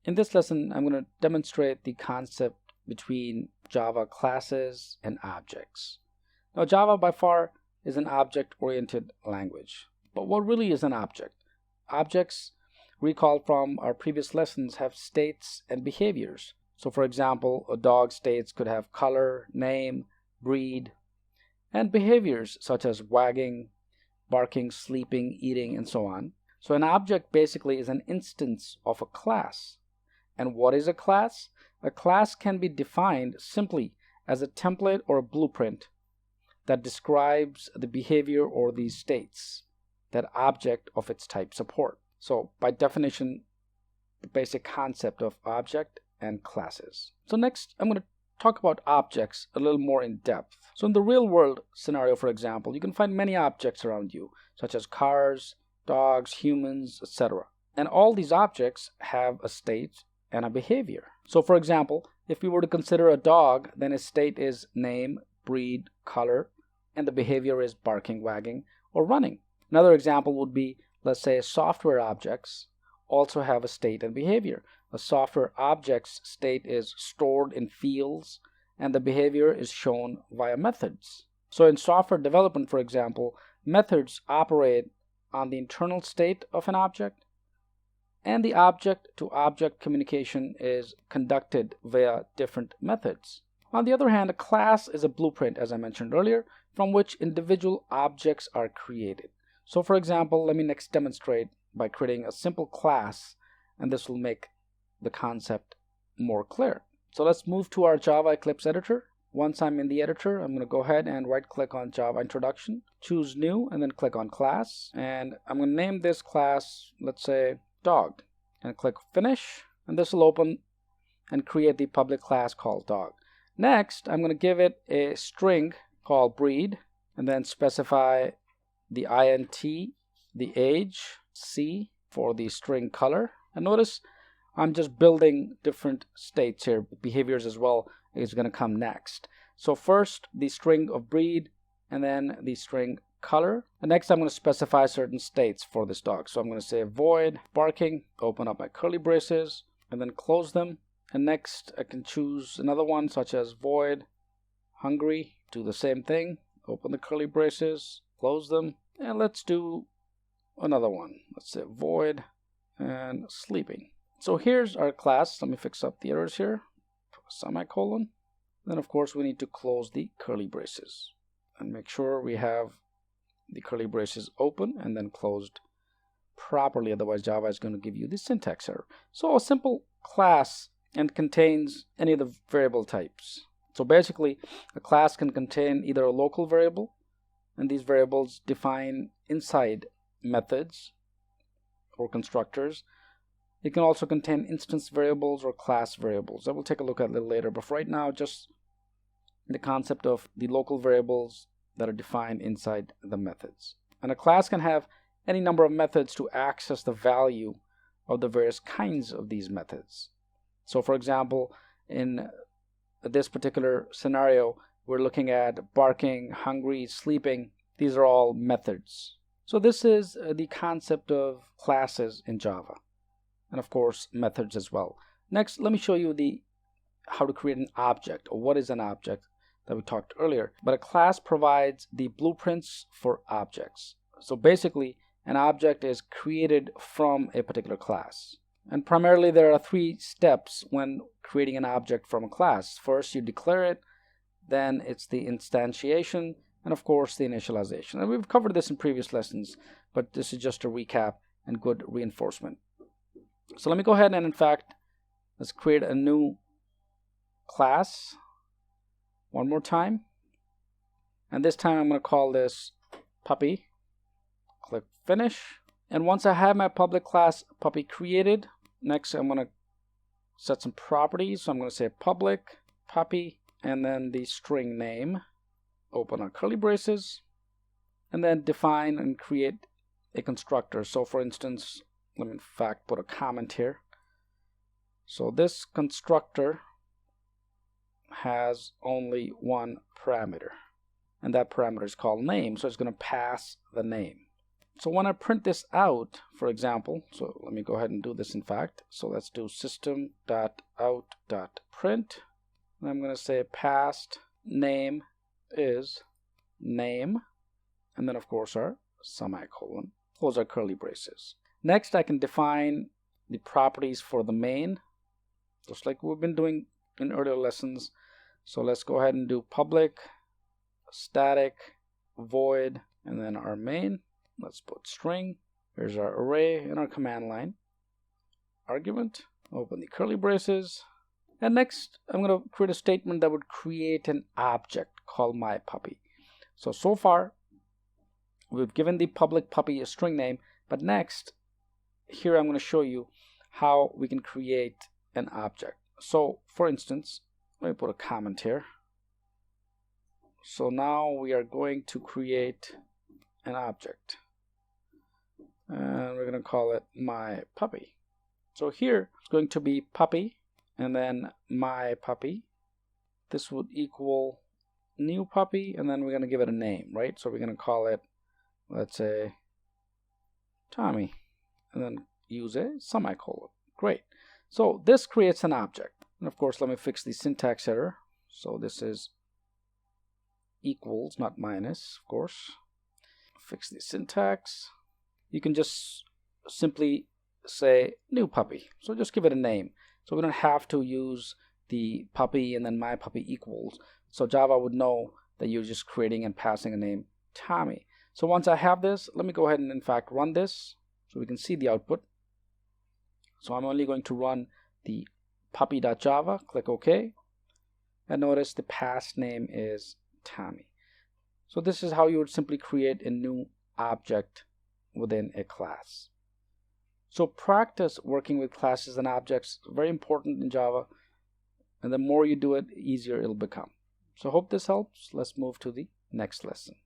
In this lesson, I'm going to demonstrate the concept between Java classes and objects. Now, Java by far is an object-oriented language. But what really is an object? Objects, recall from our previous lessons, have states and behaviors. So for example, a dog's states could have color, name, breed, and behaviors such as wagging, barking, sleeping, eating, and so on. So an object basically is an instance of a class. And what is a class? A class can be defined simply as a template or a blueprint that describes the behavior or the states that object of its type support. So by definition, the basic concept of object and classes. So next, I'm going to talk about objects a little more in depth. So in the real world scenario, for example, you can find many objects around you, such as cars, dogs, humans, etc. And all these objects have a state and a behavior. So for example, if we were to consider a dog, then its state is name, breed, color, and the behavior is barking, wagging, or running. Another example would be, let's say, software objects also have a state and behavior. A software object's state is stored in fields, and the behavior is shown via methods. So in software development, for example, methods operate on the internal state of an object, and the object-to-object communication is conducted via different methods. On the other hand, a class is a blueprint, as I mentioned earlier, from which individual objects are created. So for example, let me next demonstrate by creating a simple class, and this will make the concept more clear. So let's move to our Java Eclipse editor. Once I'm in the editor, I'm going to go ahead and right-click on Java Introduction, choose New, and then click on Class. And I'm going to name this class, let's say, Dog, and click Finish, and this will open and create the public class called Dog. Next, I'm going to give it a string called Breed, and then specify the int, the age, C for the string color. And notice I'm just building different states here. Behaviors as well is going to come next. So first the string of breed, and then the string color. And next I'm going to specify certain states for this dog. So I'm going to say void barking, open up my curly braces, and then close them. And next I can choose another one such as void hungry, do the same thing, open the curly braces, close them, and let's do another one. Let's say void and sleeping. So here's our class. Let me fix up the errors here. Semicolon. Then of course we need to close the curly braces and make sure we have the curly braces open and then closed properly, otherwise Java is going to give you the syntax error. So a simple class and contains any of the variable types. So basically a class can contain either a local variable, and these variables define inside methods or constructors. It can also contain instance variables or class variables that we'll take a look at a little later, but for right now just the concept of the local variables that are defined inside the methods. And a class can have any number of methods to access the value of the various kinds of these methods. So for example, in this particular scenario, we're looking at barking, hungry, sleeping. These are all methods. So this is the concept of classes in Java, and of course methods as well. Next, let me show you how to create an object, or what is an object that we talked earlier. But a class provides the blueprints for objects. So basically an object is created from a particular class. And primarily there are three steps when creating an object from a class. First, you declare it, then it's the instantiation, and of course the initialization. And we've covered this in previous lessons, but this is just a recap and good reinforcement. So let me go ahead and in fact, let's create a new class one more time. And this time I'm going to call this puppy. Click Finish. And once I have my public class puppy created, next I'm going to set some properties. So I'm going to say public puppy, and then the string name, open our curly braces, and then define and create a constructor. So for instance, let me in fact put a comment here. So this constructor has only one parameter, and that parameter is called name, so it's going to pass the name. So when I print this out, for example, so let me go ahead and do this in fact. So let's do system.out.print. And I'm going to say past name is name, and then of course our semicolon, close our curly braces. Next, I can define the properties for the main, just like we've been doing in earlier lessons. So let's go ahead and do public, static, void, and then our main. Let's put string. Here's our array in our command line. Argument, open the curly braces. And next, I'm going to create a statement that would create an object called myPuppy. So far, we've given the public puppy a string name, but next, here I'm going to show you how we can create an object. So for instance, let me put a comment here. So now we are going to create an object, and we're going to call it myPuppy. So here it's going to be puppy and then myPuppy. This would equal new puppy, and then we're going to give it a name, right? So we're going to call it, let's say, Tommy, and then use a semicolon. Great. So this creates an object. And of course, let me fix the syntax error. So this is equals, not minus, of course. Fix the syntax. You can just simply say new puppy. So just give it a name. So we don't have to use the puppy and then myPuppy equals. So Java would know that you're just creating and passing a name, Tommy. So once I have this, let me go ahead and in fact run this so we can see the output. So I'm only going to run the puppy.java, click OK, and notice the past name is Tommy. So this is how you would simply create a new object within a class. So practice working with classes and objects, very important in Java, and the more you do it, the easier it'll become. So hope this helps. Let's move to the next lesson.